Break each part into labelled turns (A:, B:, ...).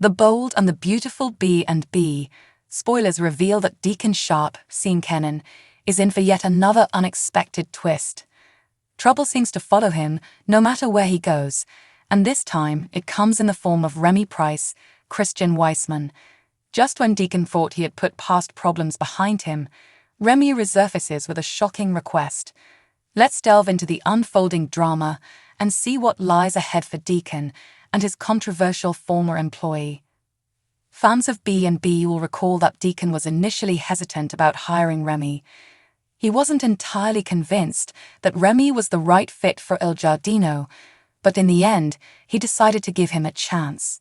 A: The Bold and the Beautiful B&B. Spoilers reveal that Deacon Sharp, seen Kenan, is in for yet another unexpected twist. Trouble seems to follow him, no matter where he goes, and this time it comes in the form of Remy Price, Christian Weissman. Just when Deacon thought he had put past problems behind him, Remy resurfaces with a shocking request. Let's delve into the unfolding drama and see what lies ahead for Deacon and his controversial former employee. Fans of B&B will recall that Deacon was initially hesitant about hiring Remy. He wasn't entirely convinced that Remy was the right fit for Il Giardino, but in the end, he decided to give him a chance.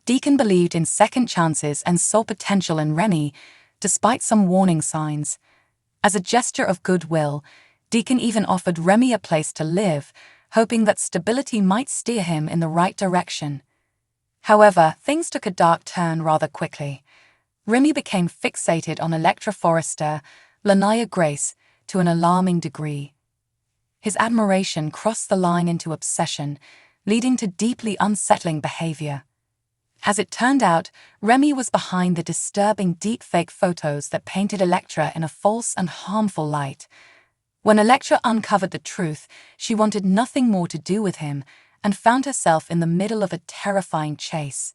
A: Deacon believed in second chances and saw potential in Remy, despite some warning signs. As a gesture of goodwill, Deacon even offered Remy a place to live, hoping that stability might steer him in the right direction. However, things took a dark turn rather quickly. Remy became fixated on Electra Forrester, Lanaya Grace, to an alarming degree. His admiration crossed the line into obsession, leading to deeply unsettling behavior. As it turned out, Remy was behind the disturbing deepfake photos that painted Electra in a false and harmful light. When Electra uncovered the truth, she wanted nothing more to do with him and found herself in the middle of a terrifying chase.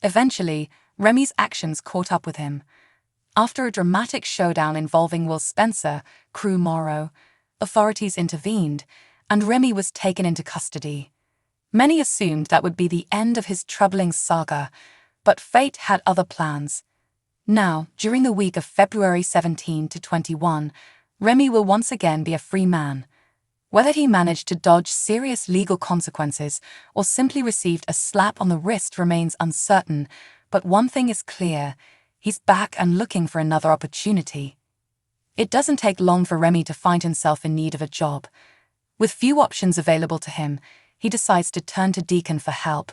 A: Eventually, Remy's actions caught up with him. After a dramatic showdown involving Will Spencer, Crew Morrow, authorities intervened, and Remy was taken into custody. Many assumed that would be the end of his troubling saga, but fate had other plans. Now, during the week of February 17 to 21, Remy will once again be a free man. Whether he managed to dodge serious legal consequences or simply received a slap on the wrist remains uncertain, but one thing is clear: he's back and looking for another opportunity. It doesn't take long for Remy to find himself in need of a job. With few options available to him, he decides to turn to Deacon for help.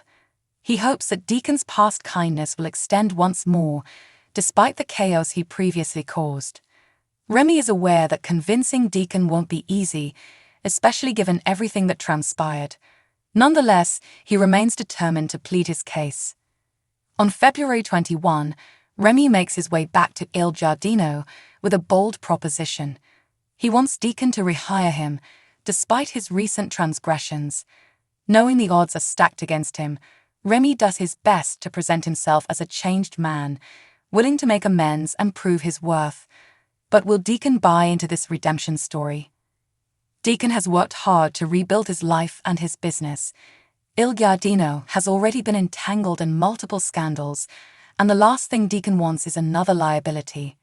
A: He hopes that Deacon's past kindness will extend once more, despite the chaos he previously caused. Remy is aware that convincing Deacon won't be easy, especially given everything that transpired. Nonetheless, he remains determined to plead his case. On February 21, Remy makes his way back to Il Giardino with a bold proposition. He wants Deacon to rehire him, despite his recent transgressions. Knowing the odds are stacked against him, Remy does his best to present himself as a changed man, willing to make amends and prove his worth. But will Deacon buy into this redemption story? Deacon has worked hard to rebuild his life and his business. Il Giardino has already been entangled in multiple scandals, and the last thing Deacon wants is another liability.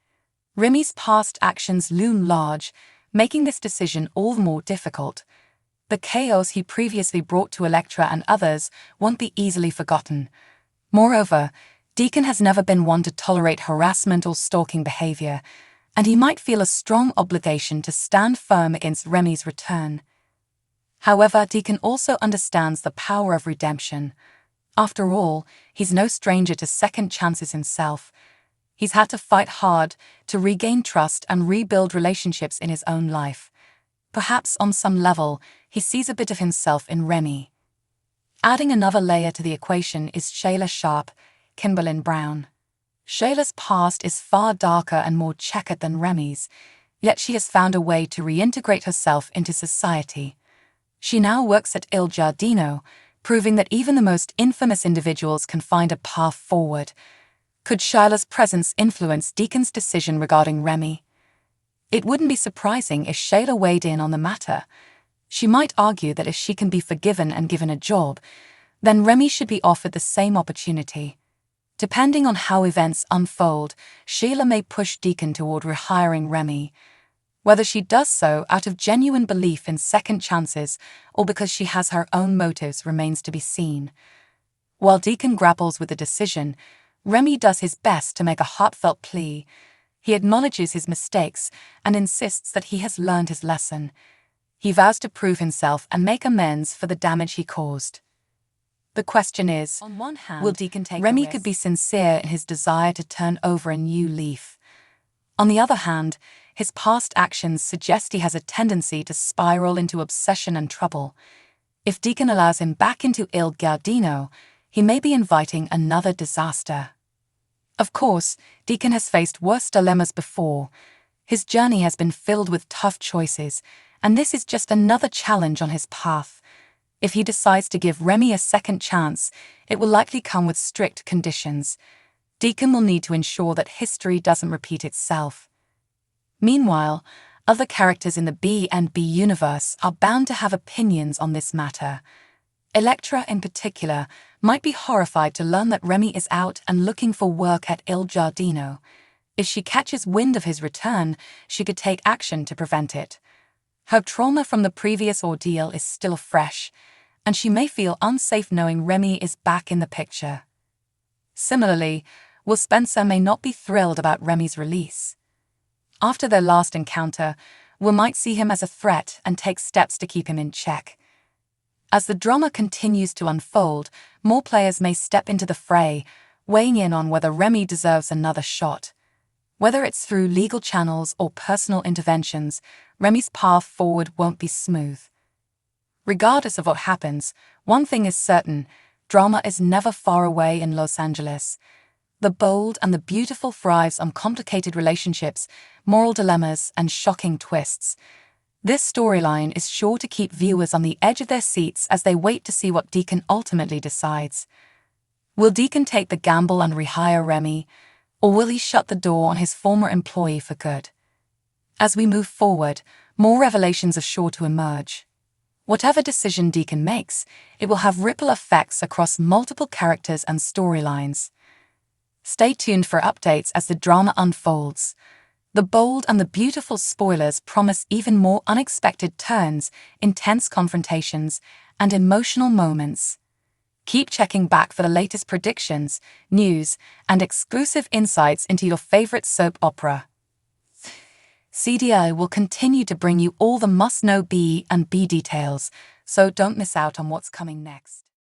A: Remy's past actions loom large, making this decision all the more difficult. The chaos he previously brought to Electra and others won't be easily forgotten. Moreover, Deacon has never been one to tolerate harassment or stalking behavior, and he might feel a strong obligation to stand firm against Remy's return. However, Deacon also understands the power of redemption. After all, he's no stranger to second chances himself. He's had to fight hard to regain trust and rebuild relationships in his own life. Perhaps on some level, he sees a bit of himself in Remy. Adding another layer to the equation is Shayla Sharp, Kimberlyn Brown. Shayla's past is far darker and more checkered than Remy's, yet she has found a way to reintegrate herself into society. She now works at Il Giardino, proving that even the most infamous individuals can find a path forward. Could Shayla's presence influence Deacon's decision regarding Remy? It wouldn't be surprising if Shayla weighed in on the matter. She might argue that if she can be forgiven and given a job, then Remy should be offered the same opportunity. Depending on how events unfold, Shayla may push Deacon toward rehiring Remy. Whether she does so out of genuine belief in second chances or because she has her own motives remains to be seen. While Deacon grapples with the decision, Remy does his best to make a heartfelt plea. He acknowledges his mistakes and insists that he has learned his lesson. He vows to prove himself and make amends for the damage he caused. The question is, on one hand, will Deacon take Remy could be sincere in his desire to turn over a new leaf. On the other hand, his past actions suggest he has a tendency to spiral into obsession and trouble. If Deacon allows him back into Il Giardino, he may be inviting another disaster. Of course, Deacon has faced worse dilemmas before. His journey has been filled with tough choices, and this is just another challenge on his path. If he decides to give Remy a second chance, it will likely come with strict conditions. Deacon will need to ensure that history doesn't repeat itself. Meanwhile, other characters in the B&B universe are bound to have opinions on this matter. Electra, in particular, might be horrified to learn that Remy is out and looking for work at Il Giardino. If she catches wind of his return, she could take action to prevent it. Her trauma from the previous ordeal is still fresh, and she may feel unsafe knowing Remy is back in the picture. Similarly, Will Spencer may not be thrilled about Remy's release. After their last encounter, Will might see him as a threat and take steps to keep him in check. As the drama continues to unfold, more players may step into the fray, weighing in on whether Remy deserves another shot. Whether it's through legal channels or personal interventions, Remy's path forward won't be smooth. Regardless of what happens, one thing is certain: drama is never far away in Los Angeles. The bold and the beautiful thrives on complicated relationships, moral dilemmas, and shocking twists. This storyline is sure to keep viewers on the edge of their seats as they wait to see what Deacon ultimately decides. Will Deacon take the gamble and rehire Remy, or will he shut the door on his former employee for good? As we move forward, more revelations are sure to emerge. Whatever decision Deacon makes, it will have ripple effects across multiple characters and storylines. Stay tuned for updates as the drama unfolds. The bold and the beautiful spoilers promise even more unexpected turns, intense confrontations, and emotional moments. Keep checking back for the latest predictions, news, and exclusive insights into your favorite soap opera. CDI will continue to bring you all the must-know B&B details, so don't miss out on what's coming next.